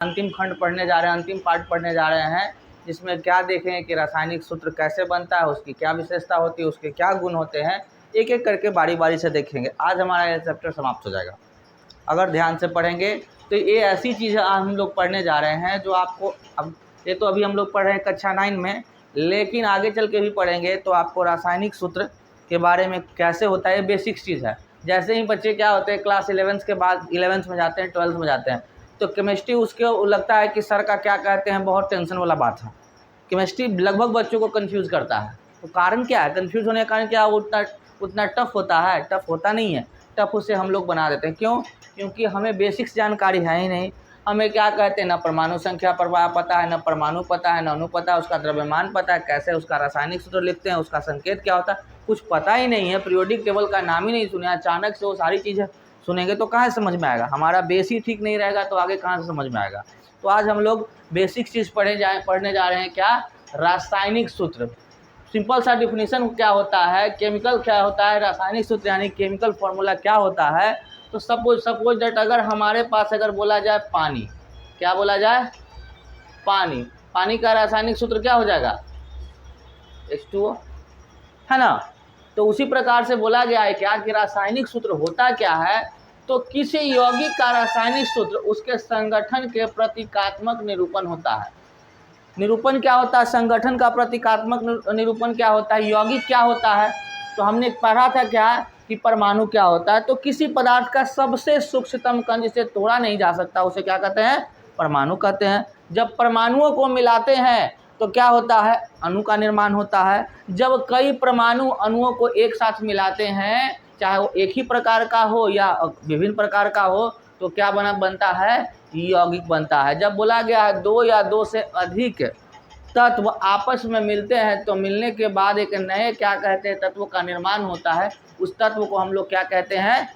अंतिम खंड पढ़ने जा रहे हैं, अंतिम पार्ट पढ़ने जा रहे हैं, जिसमें क्या देखें कि रासायनिक सूत्र कैसे बनता है, उसकी क्या विशेषता होती है, उसके क्या गुण होते हैं, एक एक करके बारी बारी से देखेंगे। आज हमारा यह चैप्टर समाप्त हो जाएगा। अगर ध्यान से पढ़ेंगे तो ये ऐसी चीज़ आज हम लोग पढ़ने जा रहे हैं जो आपको, अब ये तो अभी हम लोग पढ़ रहे हैं कक्षा 9 में, लेकिन आगे चल के भी पढ़ेंगे तो आपको रासायनिक सूत्र के बारे में कैसे होता है, बेसिक चीज़ है। जैसे ही बच्चे क्या होते हैं क्लास 11th के बाद 11th में जाते हैं, 12th में जाते हैं, तो केमिस्ट्री उसके लगता है कि सर का क्या कहते हैं, बहुत टेंशन वाला बात है। केमिस्ट्री लगभग बच्चों को कंफ्यूज करता है। तो कारण क्या है, कंफ्यूज होने का कारण क्या है, उतना टफ होता है? टफ होता नहीं है, टफ उसे हम लोग बना देते हैं। क्यों? क्योंकि हमें बेसिक्स जानकारी है ही नहीं। हमें क्या कहते हैं, न परमाणु संख्या पता है, न परमाणु पता है, न अणु पता है, उसका द्रव्यमान पता है, कैसे उसका रासायनिक सूत्र लिखते हैं, उसका संकेत क्या होता है, कुछ पता ही नहीं है। पीरियोडिक टेबल का नाम ही नहीं सुना, अचानक से वो सारी चीज़ें सुनेंगे तो कहाँ समझ में आएगा। हमारा बेस ही ठीक नहीं रहेगा तो आगे कहाँ से समझ में आएगा। तो आज हम लोग बेसिक चीज़ पढ़ने जा रहे हैं। क्या? रासायनिक सूत्र। सिंपल सा डिफिनीशन क्या होता है, केमिकल क्या होता है, रासायनिक सूत्र यानी केमिकल फॉर्मूला क्या होता है। तो सपोज दैट अगर हमारे पास अगर बोला जाए पानी, क्या बोला जाए, पानी का रासायनिक सूत्र क्या हो जाएगा, H2O, है ना। तो उसी प्रकार से बोला गया है क्या कि रासायनिक सूत्र होता क्या है, तो किसी यौगिक का रासायनिक सूत्र उसके संगठन के प्रतीकात्मक निरूपण होता है। निरूपण क्या होता है, संगठन का प्रतीकात्मक निरूपण क्या होता है, यौगिक क्या होता है। तो हमने पढ़ा था क्या कि परमाणु क्या होता है। तो किसी पदार्थ का सबसे सूक्ष्मतम कण जिसे तोड़ा नहीं जा सकता उसे क्या कहते हैं, परमाणु कहते हैं। जब परमाणुओं को मिलाते हैं तो क्या होता है, अणु का निर्माण होता है। जब कई परमाणु अणुओं को एक साथ मिलाते हैं, चाहे वो एक ही प्रकार का हो या विभिन्न प्रकार का हो, तो क्या बनता है, यौगिक बनता है। जब बोला गया है दो या दो से अधिक तत्व आपस में मिलते हैं तो मिलने के बाद एक नए क्या कहते हैं, तत्व का निर्माण होता है। उस तत्व को हम लोग क्या कहते हैं,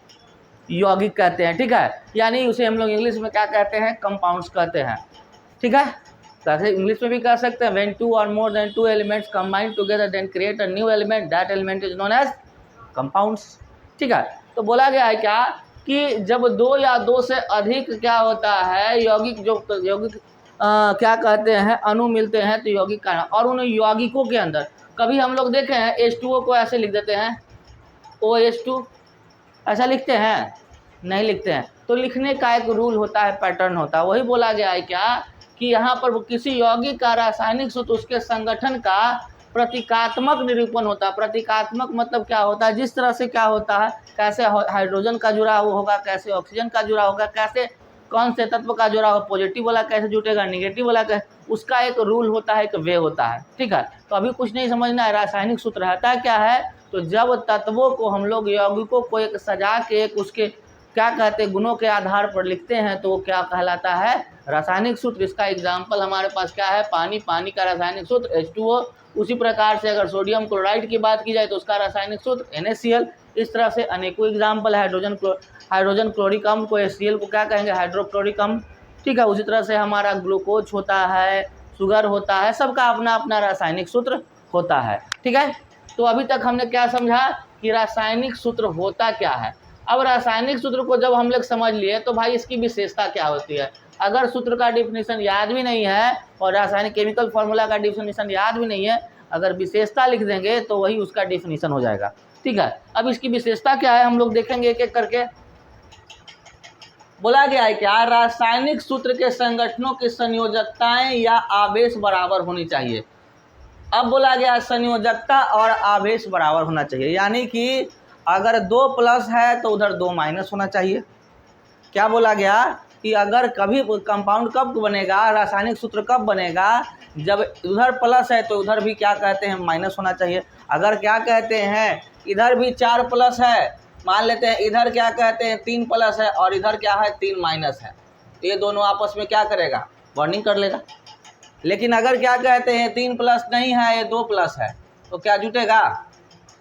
यौगिक कहते हैं। ठीक है, यानी उसे हम लोग इंग्लिश में क्या कहते हैं, कंपाउंड्स कहते हैं। ठीक है, तो इंग्लिश में भी कह सकते हैं व्हेन टू और more than two elements combine together then create a new element, that element is known as compounds. ठीक है, तो बोला गया है क्या कि जब दो या दो से अधिक क्या होता है, यौगिक क्या कहते हैं, अणु मिलते हैं तो यौगिक का। और उन यौगिकों के अंदर कभी हम लोग देखे हैं H2O को ऐसे लिख देते हैं, OH2 ऐसा लिखते हैं, नहीं लिखते हैं। तो लिखने का एक रूल होता है, पैटर्न होता है। वही बोला गया है क्या कि यहाँ पर किसी यौगिक का रासायनिक सूत्र उसके संगठन का प्रतीकात्मक निरूपण होता है। प्रतीकात्मक मतलब क्या होता है, जिस तरह से क्या होता है, कैसे हाइड्रोजन का जुड़ा होगा, कैसे ऑक्सीजन का जुड़ा होगा, कैसे कौन से तत्व का जुड़ा होगा, पॉजिटिव वाला कैसे जुटेगा, निगेटिव वाला कैसे, उसका एक रूल होता है, एक वे होता है। ठीक है, तो अभी कुछ नहीं समझना है, रासायनिक सूत्र रहता क्या है। तो जब तत्वों को हम लोग यौगिकों को एक सजा के एक उसके क्या कहते हैं गुणों के आधार पर लिखते हैं तो वो क्या कहलाता है, रासायनिक सूत्र। इसका एग्जाम्पल हमारे पास क्या है, पानी का रासायनिक सूत्र H2O। उसी प्रकार से अगर सोडियम क्लोराइड की बात की जाए तो उसका रासायनिक सूत्र NaCl। इस तरह से अनेकों एग्जाम्पल है। हाइड्रोजन क्लोरिक अम्ल को HCl को क्या कहेंगे, हाइड्रोक्लोरिक अम्ल। ठीक है, उसी तरह से हमारा ग्लूकोज होता है, शुगर होता है, सबका अपना अपना रासायनिक सूत्र होता है। ठीक है, तो अभी तक हमने क्या समझा कि रासायनिक सूत्र होता क्या है। अब रासायनिक सूत्र को जब हम लोग समझ लिए तो भाई इसकी विशेषता क्या होती है। अगर सूत्र का डिफिनीशन याद भी नहीं है और रासायनिक केमिकल फार्मूला का डिफिनीशन याद भी नहीं है, अगर विशेषता लिख देंगे तो वही उसका डिफिनीशन हो जाएगा। ठीक है, अब इसकी विशेषता क्या है हम लोग देखेंगे एक एक करके। बोला गया है क्या, रासायनिक सूत्र के संगठनों की संयोजकताएं या आवेश बराबर होनी चाहिए। अब बोला गया संयोजकता और आवेश बराबर होना चाहिए, यानी कि अगर 2 प्लस है तो उधर 2 माइनस होना चाहिए। क्या बोला गया कि अगर कभी कंपाउंड कब बनेगा, रासायनिक सूत्र कब बनेगा, जब उधर प्लस है तो उधर भी क्या कहते हैं, माइनस होना चाहिए। अगर क्या कहते हैं इधर भी 4 प्लस है, मान लेते हैं इधर क्या कहते हैं 3 प्लस है और इधर क्या है 3 माइनस है, तो ये दोनों आपस में क्या करेगा, बॉन्डिंग कर लेगा। लेकिन अगर क्या कहते हैं 3 प्लस नहीं है, ये 2 प्लस है, तो क्या जुटेगा,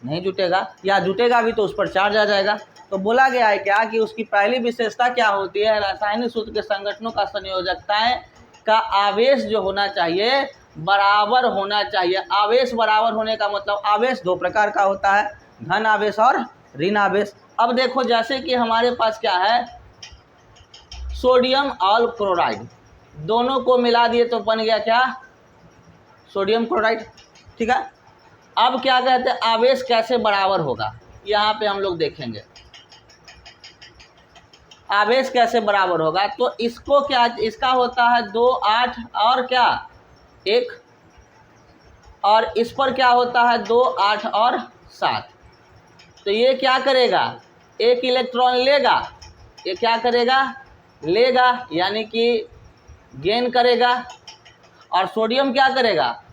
नहीं जुटेगा, या जुटेगा भी तो उस पर चार्ज आ जाएगा। तो बोला गया है क्या कि उसकी पहली विशेषता क्या होती है, रासायनिक सूत्र के संगठनों का संयोजकताएं का आवेश जो होना चाहिए बराबर होना चाहिए। आवेश बराबर होने का मतलब, आवेश 2 प्रकार का होता है, धन आवेश और ऋण आवेश। अब देखो जैसे कि हमारे पास क्या है, सोडियम ऑल क्लोराइड, दोनों को मिला दिए तो बन गया क्या, सोडियम क्लोराइड। ठीक है, अब क्या कहते हैं आवेश कैसे बराबर होगा, यहाँ पे हम लोग देखेंगे आवेश कैसे बराबर होगा। तो इसको क्या, इसका होता है 2 8 और क्या 1, और इस पर क्या होता है 2 8 और 7। तो ये क्या करेगा, एक इलेक्ट्रॉन लेगा, ये क्या करेगा लेगा, यानी कि गेन करेगा, और सोडियम क्या करेगा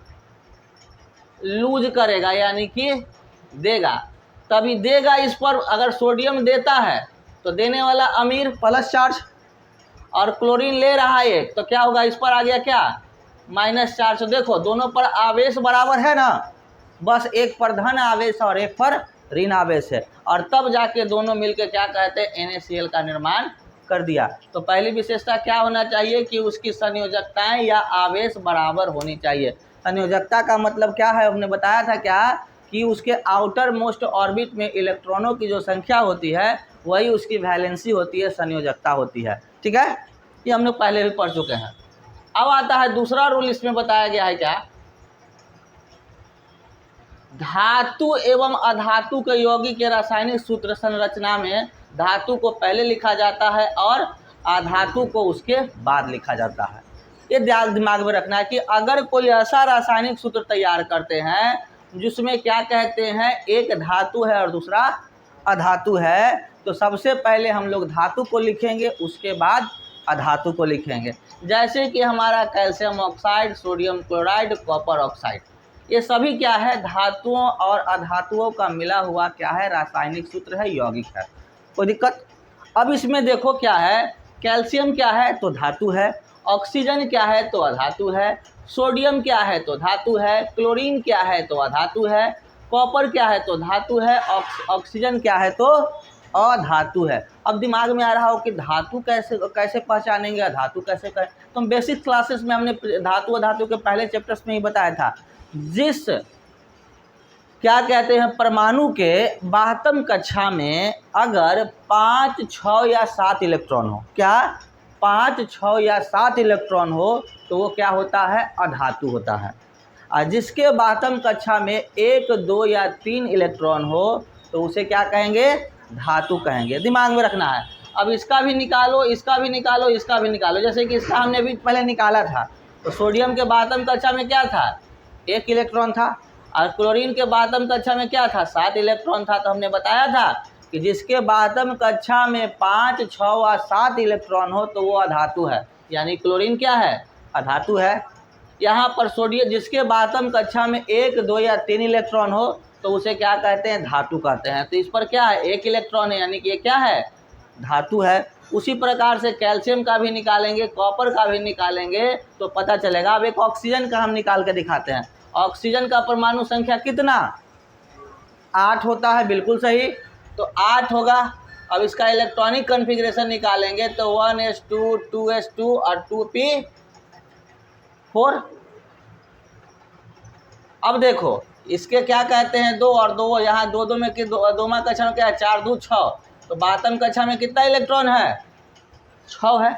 लूज करेगा, यानी कि देगा। तभी देगा इस पर, अगर सोडियम देता है तो देने वाला अमीर प्लस चार्ज, और क्लोरीन ले रहा है एक, तो क्या होगा इस पर आ गया क्या माइनस चार्ज। तो देखो दोनों पर आवेश बराबर है ना, बस एक पर धन आवेश और एक पर ऋण आवेश है, और तब जाके दोनों मिलकर क्या कहते हैं NaCl का निर्माण कर दिया। तो पहली विशेषता क्या होना चाहिए कि उसकी संयोजकताएं या आवेश बराबर होनी चाहिए। संयोजकता का मतलब क्या है, हमने बताया था क्या कि उसके आउटर मोस्ट ऑर्बिट में इलेक्ट्रॉनों की जो संख्या होती है वही उसकी वैलेंसी होती है, संयोजकता होती है। ठीक है, ये हम लोग पहले भी पढ़ चुके हैं। अब आता है दूसरा रूल, इसमें बताया गया है क्या, धातु एवं अधातु के यौगिक के रासायनिक सूत्र संरचना में धातु को पहले लिखा जाता है और अधातु को उसके बाद लिखा जाता है। ये दिमाग में रखना है कि अगर कोई ऐसा रासायनिक सूत्र तैयार करते हैं जिसमें क्या कहते हैं एक धातु है और दूसरा अधातु है, तो सबसे पहले हम लोग धातु को लिखेंगे, उसके बाद अधातु को लिखेंगे। जैसे कि हमारा calcium oxide, sodium chloride, copper oxide, ये सभी क्या है धातुओं और अधातुओं का मिला हुआ क्या है रासायनिक सूत्र है, यौगिक है। कोई दिक्कत। अब इसमें देखो क्या है, कैल्शियम क्या है तो धातु है, ऑक्सीजन क्या है तो अधातु है, सोडियम क्या है तो धातु है, क्लोरीन क्या है तो अधातु है, कॉपर क्या है तो धातु है, ऑक्सीजन क्या है तो अधातु है। अब दिमाग में आ रहा हो कि धातु कैसे पहचानेंगे, अधातु कैसे करें। तो हम बेसिक क्लासेस में हमने धातु अधातु के पहले चैप्टर्स में ही बताया था। जिस क्या कहते हैं परमाणु के बाह्यतम कक्षा में अगर 5 6 या 7 इलेक्ट्रॉन हो, क्या 5 6 या 7 इलेक्ट्रॉन हो तो वो क्या होता है अधातु होता है। और जिसके बाह्यतम कक्षा में 1 2 या 3 इलेक्ट्रॉन हो तो उसे क्या कहेंगे धातु कहेंगे। दिमाग में रखना है। अब इसका भी निकालो, इसका भी निकालो, इसका भी निकालो। जैसे कि इसका हमने भी पहले निकाला था, तो सोडियम के बाह्यतम कक्षा में क्या था 1 इलेक्ट्रॉन था, और क्लोरीन के बाह्यतम कक्षा में क्या था 7 इलेक्ट्रॉन था। तो हमने बताया था कि जिसके बाह्यतम कक्षा में 5 6 व 7 इलेक्ट्रॉन हो तो वो अधातु है, यानी क्लोरीन क्या है अधातु है। यहाँ पर सोडियम जिसके बाह्यतम कक्षा में 1 2 या 3 इलेक्ट्रॉन हो तो उसे क्या कहते हैं धातु कहते हैं। तो इस पर क्या है 1 इलेक्ट्रॉन है, यानी कि ये क्या है धातु है। उसी प्रकार से कैल्शियम का भी निकालेंगे, कॉपर का भी निकालेंगे तो पता चलेगा। अब एक ऑक्सीजन का हम निकाल के दिखाते हैं। ऑक्सीजन का परमाणु संख्या कितना 8 होता है, बिल्कुल सही। तो 8 होगा। अब इसका इलेक्ट्रॉनिक कॉन्फ़िगरेशन निकालेंगे तो 1s2 2s2 और 2p4। अब देखो इसके क्या कहते हैं 2 और 2, यहाँ 2 2 में कि 2 में कक्षा में क्या है 4 2 6, तो बाह्यतम कक्षा में कितना इलेक्ट्रॉन है 6 है।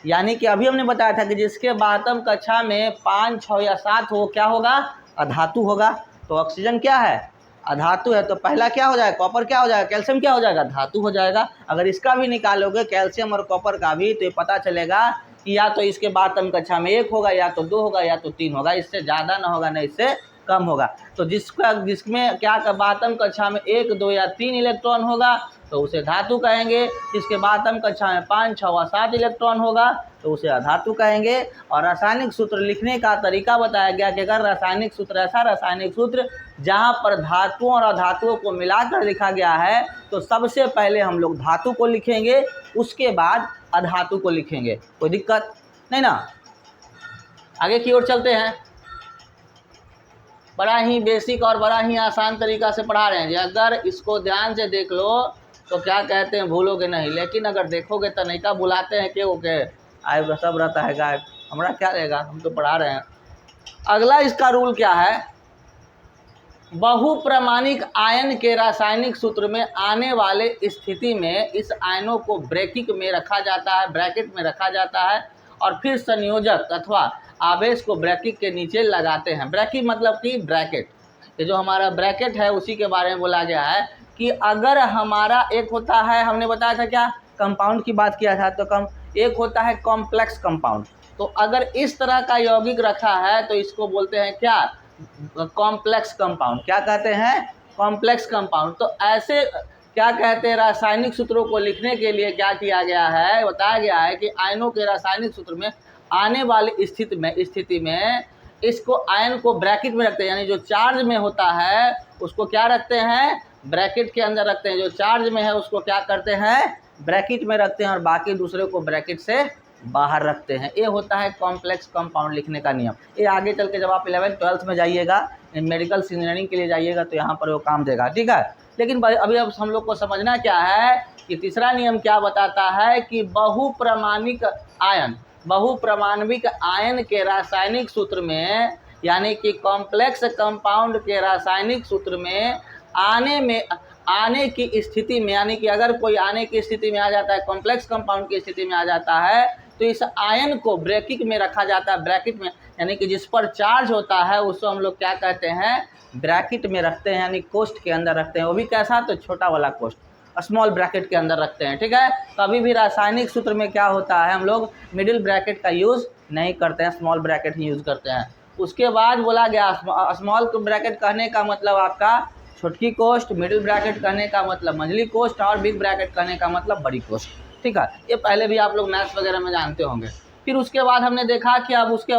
यानी कि अभी हमने बताया था कि जिसके बाह्यतम कक्षा में 5 6 या 7 हो क्या होगा अधातु होगा। तो ऑक्सीजन क्या है अधातु है। तो पहला क्या हो जाएगा कॉपर क्या हो जाएगा, कैल्शियम क्या हो जाएगा धातु हो जाएगा। अगर इसका भी निकालोगे कैल्शियम और कॉपर का भी तो ये पता चलेगा कि या तो इसके बाह्यतम कक्षा में 1 होगा, या तो 2 होगा, या तो 3 होगा, इससे ज़्यादा ना होगा ना इससे कम होगा। तो जिसमें क्या बाह्यतम कक्षा में 1 2 या 3 इलेक्ट्रॉन होगा तो उसे धातु कहेंगे। जिसके बाह्यतम कक्षा में 5 6 व 7 इलेक्ट्रॉन होगा तो उसे अधातु कहेंगे। और रासायनिक सूत्र लिखने का तरीका बताया गया कि अगर रासायनिक सूत्र ऐसा रासायनिक सूत्र जहां पर धातुओं और अधातुओं को मिलाकर लिखा गया है तो सबसे पहले हम लोग धातु को लिखेंगे, उसके बाद अधातु को लिखेंगे। कोई दिक्कत नहीं ना। आगे की ओर चलते हैं। बड़ा ही बेसिक और बड़ा ही आसान तरीका से पढ़ा रहे हैं। अगर इसको ध्यान से देख लो तो क्या कहते हैं भूलोगे नहीं, लेकिन अगर देखोगे तो नहीं का बुलाते हैं कि ओके आए सब रहता है गायब, हमारा क्या रहेगा, हम तो पढ़ा रहे हैं। अगला इसका रूल क्या है, बहुप्रमाणिक आयन के रासायनिक सूत्र में आने वाले स्थिति में इस आयनों को ब्रैकेट में रखा जाता है, और फिर संयोजक अथवा आवेश को ब्रैकेट के नीचे लगाते हैं। ब्रैकेट मतलब कि ब्रैकेट, ये जो हमारा ब्रैकेट है उसी के बारे में बोला गया है कि अगर हमारा एक होता है, हमने बताया था क्या, कंपाउंड की बात किया था, तो एक होता है कॉम्प्लेक्स कंपाउंड। तो अगर इस तरह का यौगिक रखा है तो इसको बोलते हैं क्या, कॉम्प्लेक्स कंपाउंड। क्या कहते हैं, कॉम्प्लेक्स कंपाउंड। तो ऐसे क्या कहते हैं, रासायनिक सूत्रों को लिखने के लिए क्या किया गया है, बताया गया है कि आयनों के रासायनिक सूत्र में आने वाली स्थिति में इसको आयन को ब्रैकेट में रखते हैं, यानी जो चार्ज में होता है उसको क्या रखते हैं, ब्रैकेट के अंदर रखते हैं। जो चार्ज में है उसको क्या करते हैं, ब्रैकेट में रखते हैं, और बाकी दूसरे को ब्रैकेट से बाहर रखते हैं। ये होता है कॉम्प्लेक्स कंपाउंड लिखने का नियम। ये आगे चल के जब आप 11th-12th में जाइएगा, मेडिकल इंजीनियरिंग के लिए जाइएगा, तो यहाँ पर वो काम देगा, ठीक है। लेकिन अभी अब हम लोग को समझना क्या है कि तीसरा नियम क्या बताता है कि बहुप्रमाणविक आयन के रासायनिक सूत्र में, यानी कि कॉम्प्लेक्स कंपाउंड के रासायनिक सूत्र में आने की स्थिति में, यानी कि अगर कोई आने की स्थिति में आ जाता है, कॉम्प्लेक्स कंपाउंड की स्थिति में आ जाता है, तो इस आयन को ब्रैकेट में रखा जाता है। ब्रैकेट में यानी कि जिस पर चार्ज होता है उसको हम लोग क्या कहते हैं, ब्रैकेट में रखते हैं, यानी कोष्ठ के अंदर रखते हैं। वो भी कैसा, तो छोटा वाला कोष्ठ, स्मॉल ब्रैकेट के अंदर रखते हैं, ठीक है। कभी भी रासायनिक सूत्र में क्या होता है, हम लोग मिडिल ब्रैकेट का यूज़ नहीं करते हैं, स्मॉल ब्रैकेट ही यूज़ करते हैं। उसके बाद बोला गया स्मॉल ब्रैकेट कहने का मतलब आपका छोटकी कोष्ठ, मिडिल ब्रैकेट कहने का मतलब मंझली कोष्ठ, और बिग ब्रैकेट कहने का मतलब बड़ी कोष्ठ, ठीक है। ये पहले भी आप लोग मैथ्स वगैरह में जानते होंगे। फिर उसके बाद हमने देखा कि अब उसके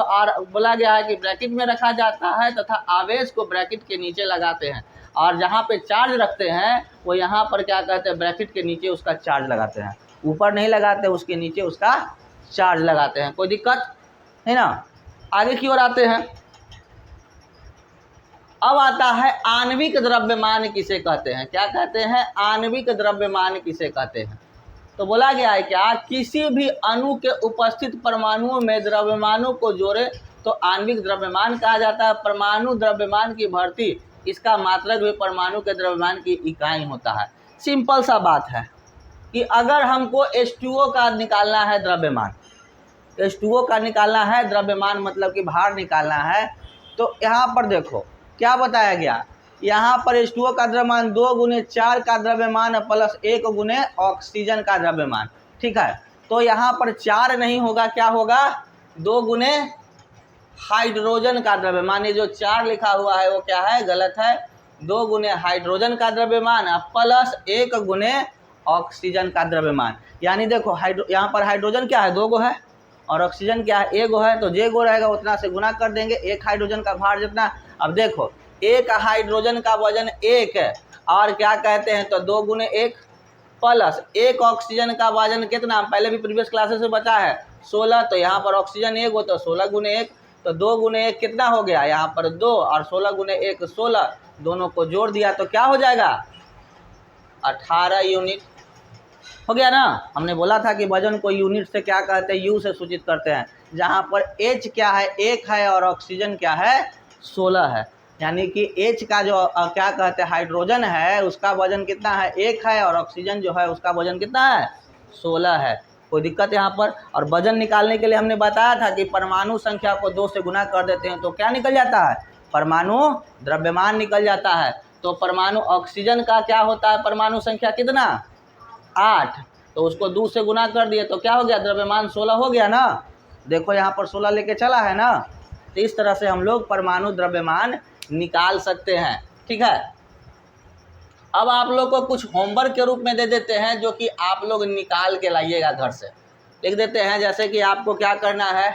बोला गया है कि ब्रैकेट में रखा जाता है तथा आवेश को ब्रैकेट के नीचे लगाते हैं, और जहाँ पे चार्ज रखते हैं वो यहाँ पर क्या कहते हैं, ब्रैकेट के नीचे उसका चार्ज लगाते हैं। ऊपर नहीं लगाते, उसके नीचे उसका चार्ज लगाते हैं। कोई दिक्कत है ना। आगे की ओर आते हैं। अब आता है आणविक द्रव्यमान किसे कहते हैं। क्या कहते हैं, आणविक द्रव्यमान किसे कहते हैं। तो बोला गया है क्या, किसी भी अणु के उपस्थित परमाणुओं में द्रव्यमानों को जोड़े तो आणविक द्रव्यमान कहा जाता है। परमाणु द्रव्यमान की भर्ती, इसका मात्रक भी परमाणु के द्रव्यमान की इकाई होता है। सिंपल सा बात है कि अगर हमको H2O का निकालना है द्रव्यमान, H2O का निकालना है द्रव्यमान, मतलब कि भार निकालना है, तो यहाँ पर देखो क्या बताया गया, यहाँ पर H2O का द्रव्यमान 2 गुने 4 का द्रव्यमान प्लस 1 गुने ऑक्सीजन का द्रव्यमान, ठीक है। तो यहाँ पर 4 नहीं होगा, क्या होगा, 2 गुने हाइड्रोजन का द्रव्यमान। ये जो 4 लिखा हुआ है वो क्या है, गलत है। 2 गुने हाइड्रोजन का द्रव्यमान प्लस 1 गुने ऑक्सीजन का द्रव्यमान। यानी देखो यहाँ पर हाइड्रोजन क्या है, 2 गो है, और ऑक्सीजन क्या है, 1 गो है। तो जे गो रहेगा उतना से गुना कर देंगे, एक हाइड्रोजन का भार जितना। अब देखो एक हाइड्रोजन का वजन 1 है, और क्या कहते हैं, तो 2 गुने 1 प्लस 1 ऑक्सीजन का वजन कितना, पहले भी प्रीवियस क्लासेस में बता है 16। तो यहाँ पर ऑक्सीजन 1 हो तो 16 गुने 1, तो 2 गुने 1 कितना हो गया, यहाँ पर 2, और 16 गुने 1 16, दोनों को जोड़ दिया तो क्या हो जाएगा, 18 यूनिट हो गया ना। हमने बोला था कि वजन को यूनिट से क्या कहते हैं, यू से सूचित करते हैं। जहाँ पर H क्या है, 1 है, और ऑक्सीजन क्या है, 16 है। यानी कि H का जो क्या कहते हैं हाइड्रोजन है उसका वजन कितना है, 1 है, और ऑक्सीजन जो है उसका वजन कितना है, 16 है। कोई दिक्कत यहाँ पर। और वजन निकालने के लिए हमने बताया था कि परमाणु संख्या को 2 से गुना कर देते हैं तो क्या निकल जाता है, परमाणु द्रव्यमान निकल जाता है। तो परमाणु ऑक्सीजन का क्या होता है, परमाणु संख्या कितना, 8, तो उसको 2 से गुना कर दिए तो क्या हो गया, द्रव्यमान 16 हो गया ना। देखो यहाँ पर 16 लेके चला है ना। तो इस तरह से हम लोग परमाणु द्रव्यमान निकाल सकते हैं, ठीक है। अब आप लोग को कुछ होमवर्क के रूप में दे देते हैं जो कि आप लोग निकाल के लाइएगा घर से। लिख देते हैं जैसे कि आपको क्या करना है,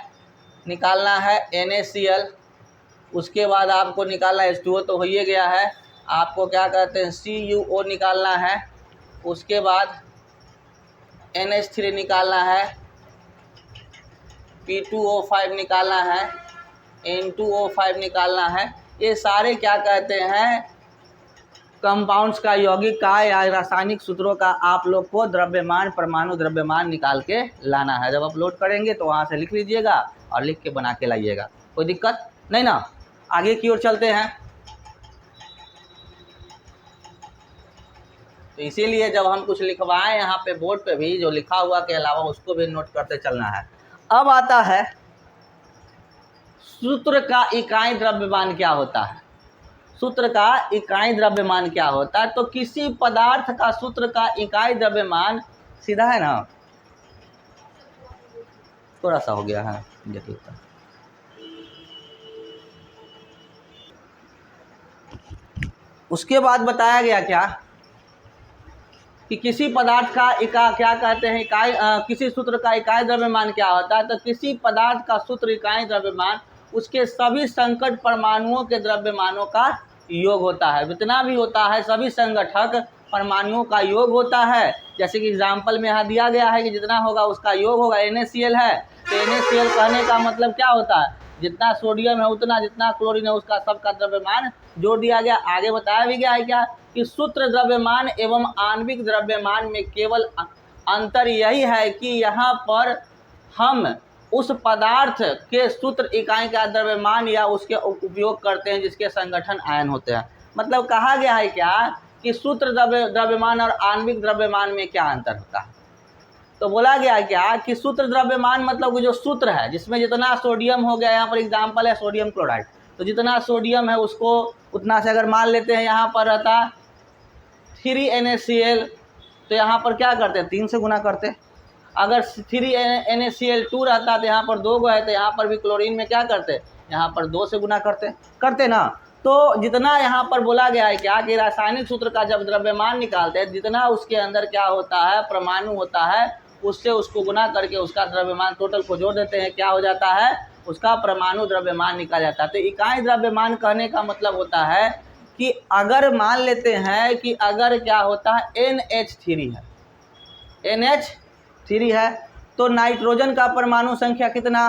निकालना है NaCl, उसके बाद आपको निकालना है H2O तो हो ही गया है, आपको क्या कहते हैं CuO निकालना है, उसके बाद NH3 निकालना है, P2O5 निकालना है, N2O5 निकालना है। ये सारे क्या कहते हैं कंपाउंड्स का, यौगिक का या रासायनिक सूत्रों का आप लोग को द्रव्यमान, परमाणु द्रव्यमान निकाल के लाना है। जब अपलोड करेंगे तो वहाँ से लिख लीजिएगा और लिख के बना के लाइएगा, कोई दिक्कत नहीं ना। आगे की ओर चलते हैं। तो इसीलिए जब हम कुछ लिखवाएं यहाँ पे बोर्ड पे भी, जो लिखा हुआ के अलावा उसको भी नोट करते चलना है। अब आता है सूत्र का इकाई द्रव्यमान क्या होता है। सूत्र का इकाई द्रव्यमान क्या होता है, तो किसी पदार्थ का सूत्र का इकाई द्रव्यमान सीधा है ना, थोड़ा सा हो गया है, देखिए उसके बाद बताया गया क्या कि किसी पदार्थ का क्या कहते हैं इकाई, किसी सूत्र का इकाई द्रव्यमान क्या होता है, तो किसी पदार्थ का सूत्र इकाई द्रव्यमान उसके सभी संकट परमाणुओं के द्रव्यमानों का योग होता है। जितना भी होता है सभी संगठक परमाणुओं का योग होता है। जैसे कि एग्जाम्पल में यहाँ दिया गया है कि जितना होगा उसका योग होगा। NaCl है तो NaCl कहने का मतलब क्या होता है, जितना सोडियम है उतना, जितना क्लोरीन है उसका सबका द्रव्यमान जोड़ दिया गया। आगे बताया भी गया है क्या कि सूत्र द्रव्यमान एवं आणविक द्रव्यमान में केवल अंतर यही है कि यहाँ पर हम उस पदार्थ के सूत्र इकाई का द्रव्यमान या उसके उपयोग करते हैं जिसके संगठन आयन होते हैं। मतलब कहा गया है क्या कि सूत्र द्रव्यमान और आणविक द्रव्यमान में क्या अंतर होता है। तो बोला गया क्या कि सूत्र द्रव्यमान मतलब जो सूत्र है जिसमें जितना सोडियम हो गया, यहाँ पर एग्जाम्पल है सोडियम क्लोराइड, तो जितना सोडियम है उसको उतना से अगर मान लेते हैं यहाँ पर रहता 3 NaCl, तो यहाँ पर क्या करते हैं 3 से गुना करते। अगर 3 NaCl2 रहता तो यहाँ पर 2 गो है, तो यहाँ पर भी क्लोरीन में क्या करते, यहाँ पर 2 से गुना करते ना। तो जितना यहाँ पर बोला गया है क्या कि रासायनिक सूत्र का जब द्रव्यमान निकालते हैं, जितना उसके अंदर क्या होता है परमाणु होता है, उससे उसको गुना करके उसका द्रव्यमान टोटल को जोड़ देते हैं, क्या हो जाता है उसका परमाणु द्रव्यमान निकाल जाता है। तो इकाई द्रव्यमान कहने का मतलब होता है कि अगर मान लेते हैं कि अगर क्या होता है NH3 है, NH3 है, तो नाइट्रोजन का परमाणु संख्या कितना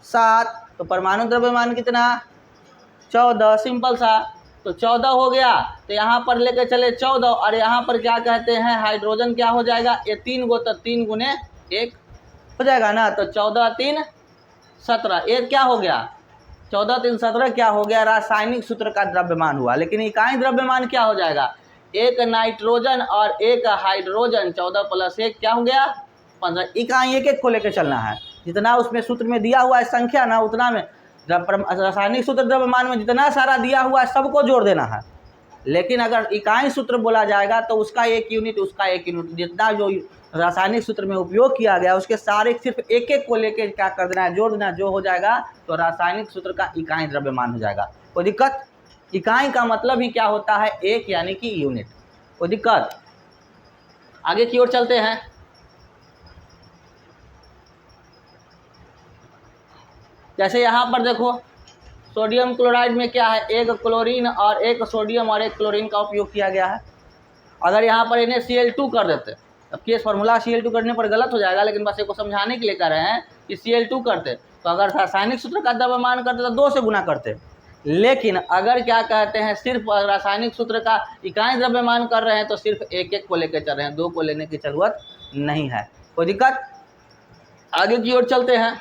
7, तो परमाणु द्रव्यमान कितना 14, सिंपल सा। तो 14 हो गया, तो यहाँ पर लेके चले 14, और यहाँ पर क्या कहते हैं हाइड्रोजन क्या हो जाएगा, ये 3 गो, तो 3 गुने 1 हो जाएगा ना, तो 14 3 17, ये क्या हो गया 14 3 17 क्या हो गया, रासायनिक सूत्र का द्रव्यमान हुआ। लेकिन इकाई द्रव्यमान क्या हो जाएगा, एक नाइट्रोजन और एक हाइड्रोजन, 14 + 1 क्या हो गया 15। इकाई एक एक को लेकर चलना है, जितना उसमें सूत्र में दिया हुआ है संख्या ना उतना में रासायनिक सूत्र द्रव्यमान में जितना सारा दिया हुआ है सबको जोड़ देना है। लेकिन अगर इकाई सूत्र बोला जाएगा तो उसका एक यूनिट, उसका एक यूनिट, जितना जो रासायनिक सूत्र में उपयोग किया गया उसके सारे सिर्फ एक एक को लेके क्या कर देना है, जोड़ देना, जो हो जाएगा तो रासायनिक सूत्र का इकाई द्रव्यमान हो जाएगा। कोई दिक्कत, इकाई का मतलब ही क्या होता है एक, यानी कि यूनिट। कोई दिक्कत, आगे की ओर चलते हैं। जैसे यहाँ पर देखो सोडियम क्लोराइड में क्या है, एक क्लोरीन और एक सोडियम और एक क्लोरीन का उपयोग किया गया है। अगर यहाँ पर NaCl2 कर देते, अब केस फार्मूला Cl2 करने पर गलत हो जाएगा, लेकिन बस एक को समझाने के लिए कर रहे हैं कि Cl2 करते तो अगर रासायनिक सूत्र का द्रव्यमान करते तो 2 से गुना करते। लेकिन अगर क्या कहते हैं सिर्फ रासायनिक सूत्र का इकाई द्रव्यमान कर रहे हैं तो सिर्फ एक एक को लेकर चल रहे हैं, 2 को लेने की जरूरत नहीं है। कोई दिक्कत, आगे की ओर चलते हैं।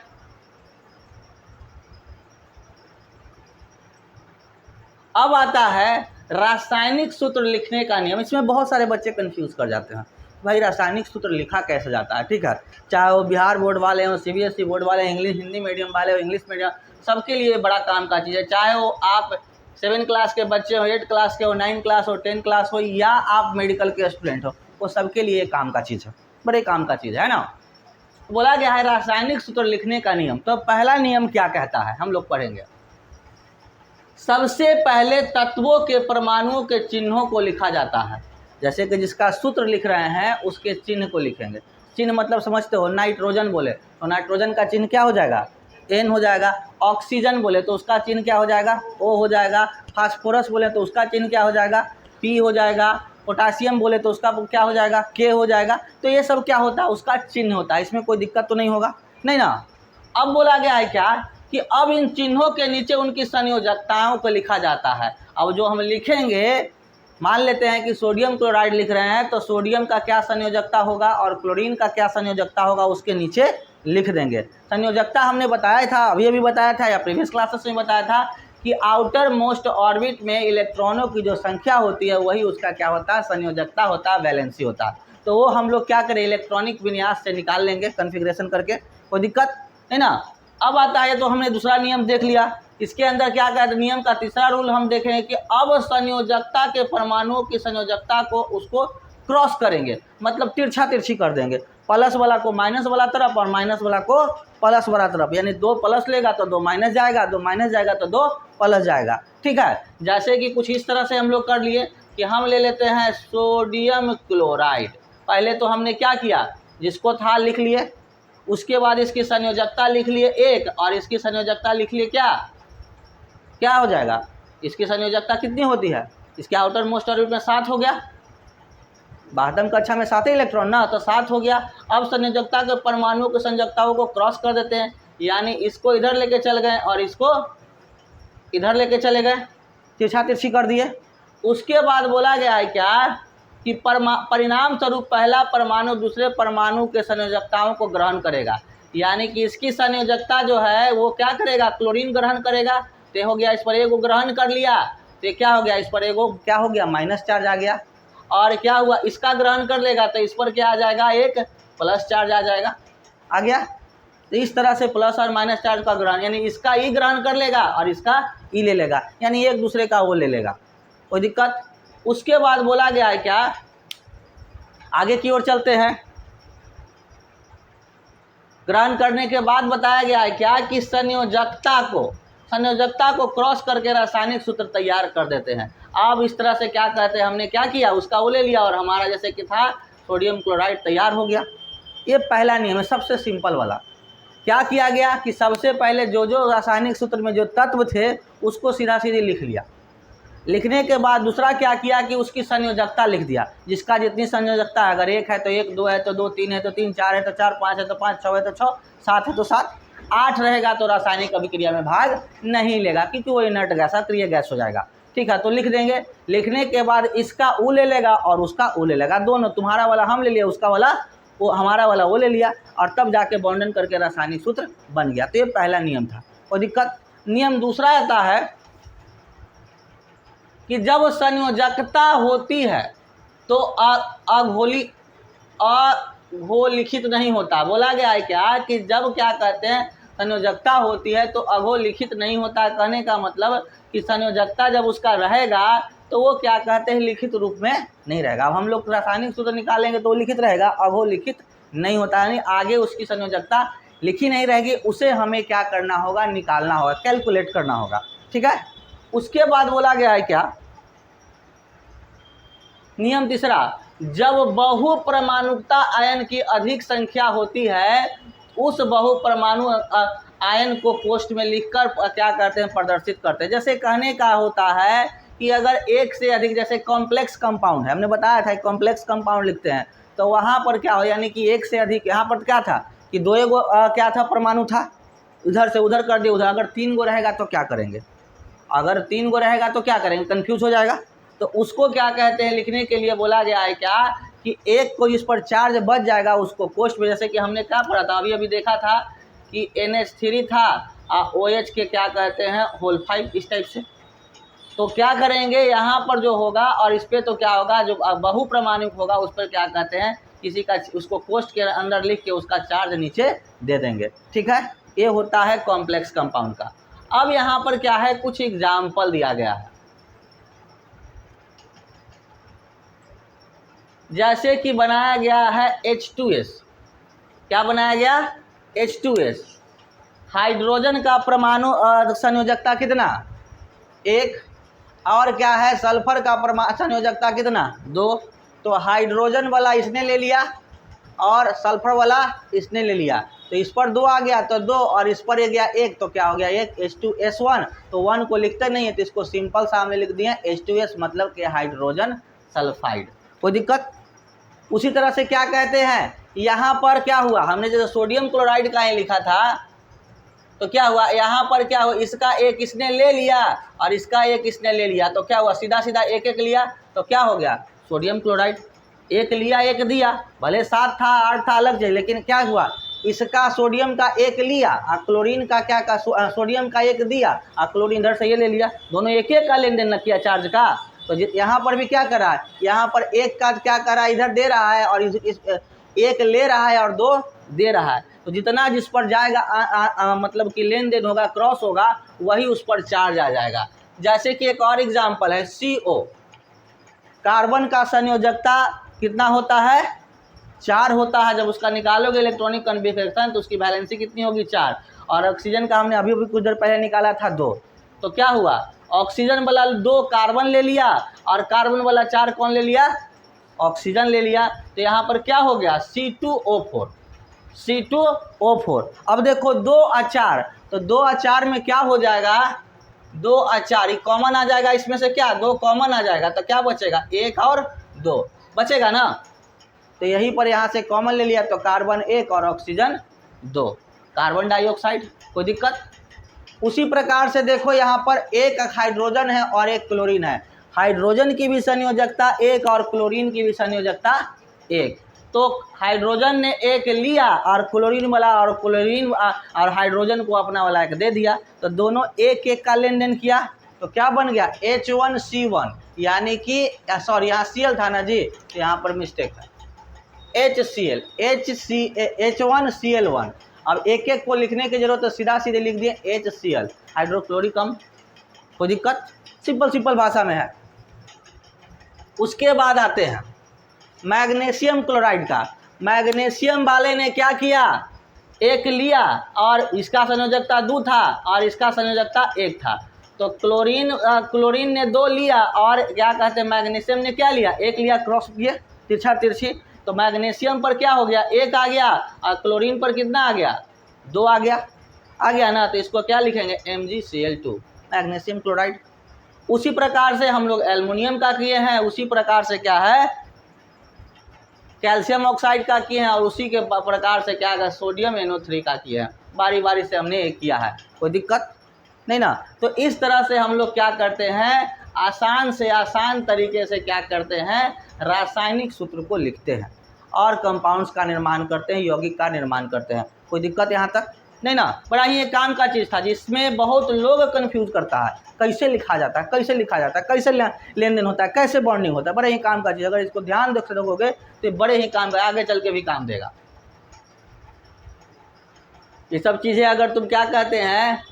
अब आता है रासायनिक सूत्र लिखने का नियम। इसमें बहुत सारे बच्चे कंफ्यूज कर जाते हैं, भाई रासायनिक सूत्र लिखा कैसे जाता है। ठीक है, चाहे वो बिहार बोर्ड वाले हो, CBSE बोर्ड वाले, इंग्लिश हिंदी मीडियम वाले हो, इंग्लिश मीडियम, सबके लिए बड़ा काम का चीज़ है। चाहे वो आप 7 क्लास के बच्चे हो, 8 क्लास के हो, 9 क्लास हो, 10 क्लास हो, या आप मेडिकल के स्टूडेंट हो, वो सबके लिए काम का चीज़ है, बड़े काम का चीज़ है ना। बोला गया है रासायनिक सूत्र लिखने का नियम। तो पहला नियम क्या कहता है हम लोग पढ़ेंगे। सबसे पहले तत्वों के परमाणुओं के चिन्हों को लिखा जाता है। जैसे कि जिसका सूत्र लिख रहे हैं उसके चिन्ह को लिखेंगे। चिन्ह मतलब समझते हो, नाइट्रोजन बोले तो नाइट्रोजन का चिन्ह क्या हो जाएगा, N हो जाएगा। ऑक्सीजन बोले तो उसका चिन्ह क्या हो जाएगा, O हो जाएगा। फास्फोरस बोले तो उसका चिन्ह क्या हो जाएगा, P हो जाएगा। पोटासियम बोले तो उसका क्या हो जाएगा, K हो जाएगा। तो ये सब क्या होता है, उसका चिन्ह होता है। इसमें कोई दिक्कत तो नहीं होगा, नहीं ना। अब बोला गया है क्या कि अब इन चिन्हों के नीचे उनकी संयोजकताओं को लिखा जाता है। अब जो हम लिखेंगे, मान लेते हैं कि सोडियम क्लोराइड लिख रहे हैं तो सोडियम का क्या संयोजकता होगा और क्लोरीन का क्या संयोजकता होगा उसके नीचे लिख देंगे। संयोजकता हमने बताया था, अभी बताया था या प्रीवियस क्लासेस में बताया था कि आउटर मोस्ट ऑर्बिट में इलेक्ट्रॉनों की जो संख्या होती है वही उसका क्या होता है, संयोजकता होता है, वैलेंसी होता है। तो वो हम लोग क्या करें, इलेक्ट्रॉनिक विन्यास से निकाल लेंगे कॉन्फ़िगरेशन करके, कोई दिक्कत है ना। अब आता है तो हमने दूसरा नियम देख लिया, इसके अंदर क्या कहते हैं, नियम का तीसरा रूल हम देखेंगे कि अब संयोजकता के परमाणुओं की संयोजकता को उसको क्रॉस करेंगे, मतलब तिरछा तिरछी कर देंगे, प्लस वाला को माइनस वाला तरफ और माइनस वाला को प्लस वाला तरफ, यानी 2 प्लस लेगा तो 2 माइनस जाएगा, 2 माइनस जाएगा तो 2 प्लस जाएगा। ठीक है, जैसे कि कुछ इस तरह से हम लोग कर लिए कि हम ले लेते हैं सोडियम क्लोराइड। पहले तो हमने क्या किया, जिसको था लिख लिए, उसके बाद इसकी संयोजकता लिख लिए 1 और इसकी संयोजकता लिख लिए क्या हो जाएगा, इसकी संयोजकता कितनी होती है, इसके आउटर मोस्ट ऑर्बिट में 7 हो गया, बाहरतम कक्षा में 7 इलेक्ट्रॉन ना, तो 7 हो गया। अब संयोजकता के परमाणुओं की संयोजकताओं को क्रॉस कर देते हैं, यानी इसको इधर लेके चल गए और इसको इधर लेके चले गए, तिरछा तिरछी कर दिए। उसके बाद बोला गया है क्या कि परिणाम स्वरूप पहला परमाणु दूसरे परमाणु के संयोजकताओं को ग्रहण करेगा, यानी कि इसकी संयोजकता जो है वो क्या करेगा, क्लोरीन ग्रहण करेगा। तो हो गया, इस पर एगो ग्रहण कर लिया तो क्या हो गया, इस पर एगो क्या हो गया, माइनस चार्ज आ गया। और क्या हुआ, इसका ग्रहण कर लेगा तो इस पर क्या आ जाएगा, एक प्लस चार्ज आ जाएगा, आ गया। तो इस तरह से प्लस और माइनस चार्ज का ग्रहण, यानी इसका ई ग्रहण कर लेगा और इसका ई ले लेगा, यानी एक दूसरे का वो ले लेगा, कोई दिक्कत। उसके बाद बोला गया है क्या, आगे की ओर चलते हैं। ग्रहण करने के बाद बताया गया है क्या कि संयोजकता को क्रॉस करके रासायनिक सूत्र तैयार कर देते हैं। अब इस तरह से क्या कहते हैं, हमने क्या किया, उसका वो ले लिया और हमारा जैसे कि था सोडियम क्लोराइड तैयार हो गया। ये पहला नियम है, सबसे सिंपल वाला। क्या किया गया कि सबसे पहले जो जो रासायनिक सूत्र में जो तत्व थे उसको सीधा सीधी लिख लिया। लिखने के बाद दूसरा क्या किया कि उसकी संयोजकता लिख दिया, जिसका जितनी संयोजकता है, अगर 1 है तो 1, 2 है तो 2, 3 है तो 3, 4 है तो 4, 5 है तो 5, 6 है तो 6, 7 है तो 7, 8 रहेगा तो रासायनिक अभिक्रिया में भाग नहीं लेगा, क्योंकि वो इनर्ट गैस अक्रिय गैस हो जाएगा। ठीक है, तो लिख देंगे। लिखने के बाद इसका ऊ ले लेगा और उसका ऊ ले लेगा, दोनों, तुम्हारा वाला हम ले लिया, उसका वाला वो, हमारा वाला वो ले लिया, और तब जाके बॉन्डन करके रासायनिक सूत्र बन गया। तो ये पहला नियम था, कोई दिक्कत। नियम दूसरा आता है कि जब संयोजकता होती है तो अघोलिखित नहीं होता। बोला गया है क्या कि जब क्या कहते हैं, संयोजकता होती है तो अघोलिखित नहीं होता। कहने का मतलब कि संयोजकता जब उसका रहेगा तो वो क्या कहते हैं, लिखित रूप में नहीं रहेगा। अब हम लोग रासायनिक सूत्र निकालेंगे तो वो लिखित रहेगा, अघोलिखित नहीं होता, यानी आगे उसकी संयोजकता लिखी नहीं रहेगी। उसे हमें क्या करना होगा, निकालना होगा, कैलकुलेट करना होगा। ठीक है, उसके बाद बोला गया है क्या, नियम तीसरा, जब बहुपरमाणुकता आयन की अधिक संख्या होती है, उस बहुपरमाणु आयन को कोष्ठ में लिखकर क्या करते हैं, प्रदर्शित करते हैं। जैसे कहने का होता है कि अगर एक से अधिक, जैसे कॉम्प्लेक्स कंपाउंड है, हमने बताया था कॉम्प्लेक्स कंपाउंड लिखते हैं, तो वहाँ पर क्या हो, यानी कि एक से अधिक, यहाँ पर क्या था कि 2 गो क्या था, परमाणु था, इधर से उधर कर दिए उधर। अगर 3 गो रहेगा तो क्या करेंगे, अगर 3 गो रहेगा तो क्या करेंगे, कन्फ्यूज हो जाएगा। तो उसको क्या कहते हैं, लिखने के लिए बोला गया है क्या कि एक को जिस पर चार्ज बच जाएगा उसको कोष्ठ में, जैसे कि हमने क्या पढ़ा था, अभी देखा था कि NH3 था OH के क्या कहते हैं, होल 5, इस टाइप से। तो क्या करेंगे, यहाँ पर जो होगा और इस पर तो क्या होगा, जो बहुप्रमाणिक होगा उस पर क्या कहते हैं, किसी का उसको कोष्ठ के अंदर लिख के उसका चार्ज नीचे दे देंगे। ठीक है, ये होता है कॉम्प्लेक्स कंपाउंड का। अब यहाँ पर क्या है, कुछ एग्जाम्पल दिया गया है, जैसे कि बनाया गया है H2S। क्या बनाया गया, H2S। हाइड्रोजन का परमाणु संयोजकता कितना, 1, और क्या है, सल्फर का परमाणु संयोजकता कितना, 2। तो हाइड्रोजन वाला इसने ले लिया और सल्फर वाला इसने ले लिया, तो इस पर 2 आ गया तो 2, और इस पर गया 1, तो क्या हो गया, 1, H2S1। तो 1 को लिखते नहीं है तो इसको सिंपल सामने लिख दिए H2S, मतलब कि हाइड्रोजन सल्फाइड, कोई दिक्कत। उसी तरह से क्या कहते हैं, यहाँ पर क्या हुआ, हमने जैसे सोडियम क्लोराइड का ही लिखा था, तो क्या हुआ, यहाँ पर क्या हुआ, इसका एक इसने ले लिया और इसका एक इसने ले लिया, तो क्या हुआ, सीधा सीधा एक एक लिया, तो क्या हो गया, सोडियम क्लोराइड। एक लिया एक दिया, भले 7 था 8 था अलग से, लेकिन क्या हुआ, इसका सोडियम का एक लिया और क्लोरीन का क्या का सोडियम का एक दिया और क्लोरीन इधर से ये ले लिया, दोनों एक एक का लेन देन न किया चार्ज का। तो यहाँ पर भी क्या कर रहा है, यहाँ पर एक का क्या कर रहा है, इधर दे रहा है और इस एक ले रहा है और 2 दे रहा है। तो जितना जिस पर जाएगा मतलब कि लेन देन होगा, क्रॉस होगा, वही उस पर चार्ज आ जाएगा। जैसे कि एक और एग्जाम्पल है CO, कार्बन का संयोजकता कितना होता है, 4 होता है। जब उसका निकालोगे इलेक्ट्रॉनिक कन्फिगरेशन तो उसकी वैलेंसी कितनी होगी, 4। और ऑक्सीजन का हमने अभी कुछ देर पहले निकाला था 2। तो क्या हुआ, ऑक्सीजन वाला 2 कार्बन ले लिया और कार्बन वाला 4 कौन ले लिया, ऑक्सीजन ले लिया। तो यहाँ पर क्या हो गया, C2O4, C2O4। अब देखो 2 और 4, तो 2 और 4 में क्या हो जाएगा, 2 और 4 ये कॉमन आ जाएगा, इसमें से क्या 2 कॉमन आ जाएगा, तो क्या बचेगा, 1 और 2 बचेगा ना। तो यहीं पर यहाँ से कॉमन ले लिया तो कार्बन 1 और ऑक्सीजन 2, कार्बन डाइऑक्साइड, कोई दिक्कत। उसी प्रकार से देखो यहाँ पर एक हाइड्रोजन है और एक क्लोरीन है, हाइड्रोजन की भी संयोजकता 1 और क्लोरीन की भी संयोजकता 1। तो हाइड्रोजन ने 1 लिया और क्लोरीन वाला और हाइड्रोजन को अपना वाला 1 दे दिया, तो दोनों 1-1 का लेन देन किया। तो क्या बन गया, H1C1, यानी कि सॉरी यहाँ Cl था ना जी, तो यहाँ पर मिस्टेक है, HCl, H1Cl1। अब एक एक को लिखने की जरूरत, तो सीधा सीधे लिख दिए HCl, हाइड्रोक्लोरिकम, कोई दिक्कत, सिंपल भाषा में है। उसके बाद आते हैं मैग्नीशियम क्लोराइड का। मैग्नीशियम वाले ने क्या किया, 1 लिया और इसका संयोजकता 2 था और इसका संयोजकता 1 था। तो क्लोरीन ने 2 लिया और क्या कहते हैं, मैग्नीशियम ने क्या लिया, 1 लिया, क्रॉस किए तिरछा तिरछी। तो मैग्नीशियम पर क्या हो गया, 1 आ गया और क्लोरीन पर कितना आ गया, 2 आ गया ना। तो इसको क्या लिखेंगे, MgCl2, मैग्नीशियम क्लोराइड। उसी प्रकार से हम लोग एल्युमिनियम का किए हैं, उसी प्रकार से क्या है, कैल्शियम ऑक्साइड का किए हैं, और उसी के प्रकार से क्या है, सोडियम NO3 का किया है। बारी बारी से हमने एक किया है, कोई दिक्कत नहीं ना। तो इस तरह से हम लोग क्या करते हैं, आसान से आसान तरीके से क्या करते हैं, रासायनिक सूत्र को लिखते हैं और कंपाउंड्स का निर्माण करते हैं, यौगिक का निर्माण करते हैं। कोई दिक्कत यहाँ तक नहीं ना। बड़ा ही एक काम का चीज़ था जिसमें बहुत लोग कंफ्यूज करता है, कैसे लिखा जाता है, कैसे लिखा जाता है, कैसे लेन देन होता है, कैसे बॉन्डिंग होता है। बड़े ही काम का चीज़, अगर इसको ध्यान देख रखोगे तो बड़े ही काम का, आगे चल के भी काम देगा। ये सब चीज़ें अगर तुम क्या कहते हैं,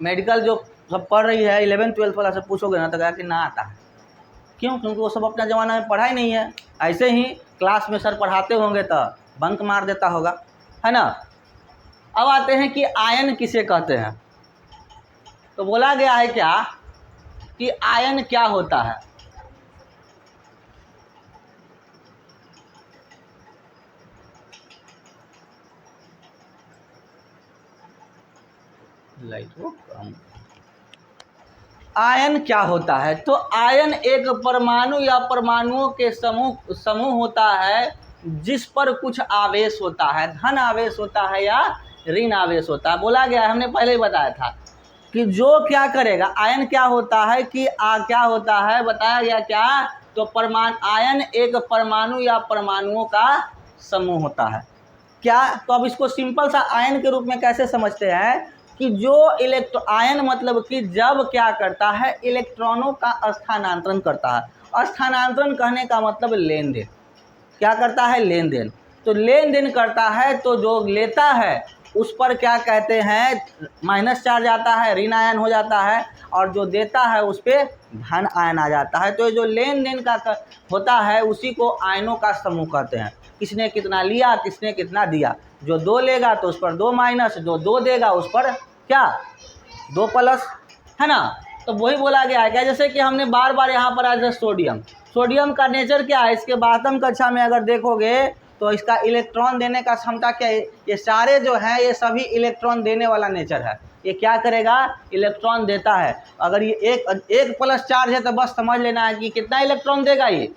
मेडिकल जो सब पढ़ रही है 11th-12th वाला से पूछोगे ना तो क्या कि ना आता है। क्यों, क्योंकि वो सब अपना ज़माना में पढ़ा ही नहीं है। ऐसे ही क्लास में सर पढ़ाते होंगे तो बंक मार देता होगा, है ना। अब आते हैं कि आयन किसे कहते हैं। तो बोला गया है क्या कि आयन क्या होता है। लाइट को कम, आयन क्या होता है। तो आयन एक परमाणु या परमाणुओं के समूह होता है जिस पर कुछ आवेश होता है, धन आवेश होता है या ऋण आवेश होता है। बोला गया है, हमने पहले ही बताया था कि जो क्या करेगा, आयन क्या होता है कि क्या होता है, बताया गया क्या, तो आयन एक परमाणु या परमाणुओं का समूह होता है क्या। तो अब इसको सिंपल सा आयन के रूप में कैसे समझते हैं कि जो आयन मतलब कि जब क्या करता है, इलेक्ट्रॉनों का स्थानांतरण करता है। स्थानांतरण कहने का मतलब लेन देन, क्या करता है, लेन देन। तो लेन देन करता है, तो जो लेता है उस पर क्या कहते हैं, माइनस चार्ज आता है, ऋण आयन हो जाता है, और जो देता है उस पर धन आयन आ जाता है। तो जो लेन देन का होता है उसी को आयनों का समूह कहते हैं। किसने कितना लिया, किसने कितना दिया। जो 2 लेगा तो उस पर 2 माइनस, जो 2 देगा उस पर क्या 2 प्लस, है ना। तो वही बोला गया है क्या, जैसे कि हमने बार बार यहाँ पर आज सोडियम का नेचर क्या है, इसके बातम कक्षा में अगर देखोगे तो इसका इलेक्ट्रॉन देने का क्षमता क्या है। ये सारे जो है ये सभी इलेक्ट्रॉन देने वाला नेचर है। ये क्या करेगा, इलेक्ट्रॉन देता है। अगर ये एक प्लस चार्ज है तो बस समझ लेना है कि कितना इलेक्ट्रॉन देगा, ये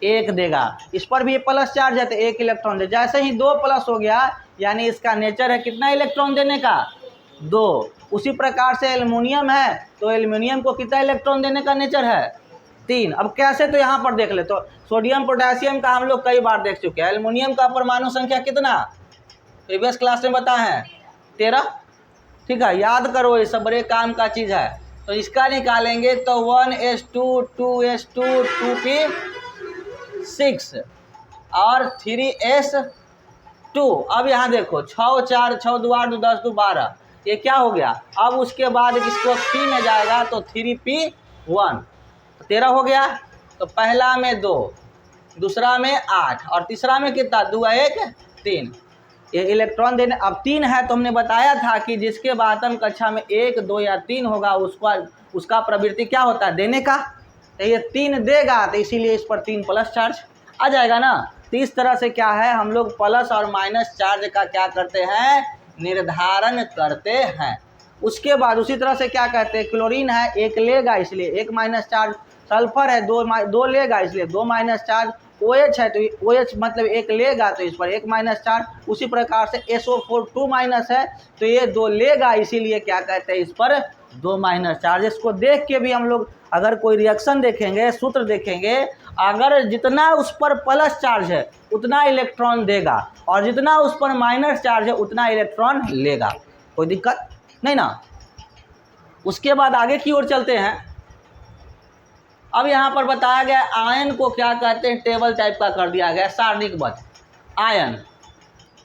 1 देगा। इस पर भी प्लस चार्ज है तो 1 इलेक्ट्रॉन दे। जैसे ही 2 प्लस हो गया यानी इसका नेचर है कितना इलेक्ट्रॉन देने का, 2। उसी प्रकार से एल्युमिनियम है तो एल्युमिनियम को कितना इलेक्ट्रॉन देने का नेचर है, 3। अब कैसे, तो यहाँ पर देख ले, तो सोडियम पोटेशियम का हम लोग कई बार देख चुके हैं। एल्युमिनियम का परमाणु संख्या कितना, प्रीवियस क्लास में बताए हैं 13। ठीक है, याद करो, ये सब बड़े काम का चीज़ है। तो इसका निकालेंगे तो 1s2 2s2 2p6 और 3s2। अब यहाँ देखो 6 4 6 2 8 2 10 2 12, ये क्या हो गया। अब उसके बाद इसको p में जाएगा तो 3p1 तो 13 हो गया। तो पहला में 2, दूसरा में 8 और तीसरा में कितना 2 1 3। ये इलेक्ट्रॉन देने अब 3 है तो हमने बताया था कि जिसके बाद हम कक्षा में 1 2 या 3 होगा उसका प्रवृत्ति क्या होता है देने का। तो ये 3 देगा तो इसीलिए इस पर 3 प्लस चार्ज आ जाएगा ना। तो इस तरह से क्या है हम लोग प्लस और माइनस चार्ज का क्या करते हैं निर्धारण करते हैं। उसके बाद उसी तरह से क्या कहते हैं क्लोरीन है 1 लेगा इसलिए 1 माइनस चार्ज, सल्फर है 2 लेगा इसलिए 2 माइनस चार्ज, OH है तो OH मतलब 1 लेगा तो इस पर 1 माइनस चार्ज। उसी प्रकार से SO4 2 माइनस है तो ये 2 लेगा इसीलिए क्या कहते हैं इस पर 2 माइनस चार्ज। इसको देख के भी हम लोग अगर कोई रिएक्शन देखेंगे सूत्र देखेंगे, अगर जितना उस पर प्लस चार्ज है उतना इलेक्ट्रॉन देगा और जितना उस पर माइनस चार्ज है उतना इलेक्ट्रॉन लेगा, कोई दिक्कत नहीं ना। उसके बाद आगे की ओर चलते हैं। अब यहाँ पर बताया गया आयन को क्या कहते हैं टेबल टाइप का कर दिया गया सारणीबद्ध। आयन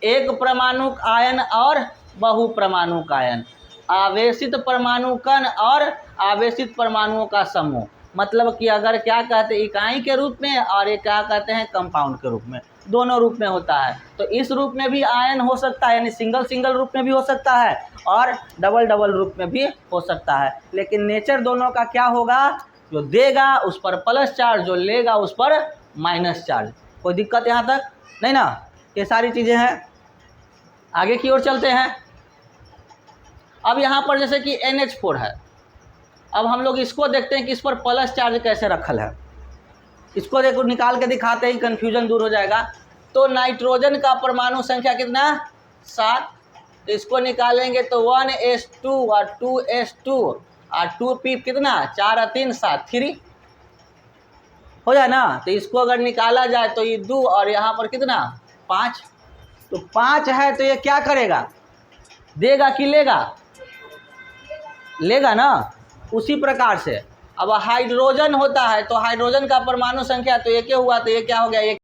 एक परमाणुक आयन और बहुपरमाणुक आयन, आवेशित परमाणु कण और आवेशित परमाणुओं का समूह। मतलब कि अगर क्या कहते हैं इकाई के रूप में और ये क्या कहते हैं कंपाउंड के रूप में, दोनों रूप में होता है। तो इस रूप में भी आयन हो सकता है यानी सिंगल सिंगल रूप में भी हो सकता है और डबल डबल रूप में भी हो सकता है। लेकिन नेचर दोनों का क्या होगा, जो देगा उस पर प्लस चार्ज, जो लेगा उस पर माइनस चार्ज। कोई दिक्कत यहाँ तक नहीं ना। ये सारी चीज़ें हैं। आगे की ओर चलते हैं। अब यहाँ पर जैसे कि NH4 है, अब हम लोग इसको देखते हैं कि इस पर प्लस चार्ज कैसे रखल है। इसको देखो निकाल के दिखाते हैं, कन्फ्यूजन दूर हो जाएगा। तो नाइट्रोजन का परमाणु संख्या कितना 7, तो इसको निकालेंगे तो 1s2 और 2s2 और 2p कितना 4 और 3 7 3 हो जाए ना। तो इसको अगर निकाला जाए तो ये 2 और यहाँ पर कितना 5, तो 5 है तो ये क्या करेगा देगा कि लेगा, लेगा ना। उसी प्रकार से अब हाइड्रोजन होता है तो हाइड्रोजन का परमाणु संख्या तो ये क्या हुआ, तो ये क्या हो गया, ये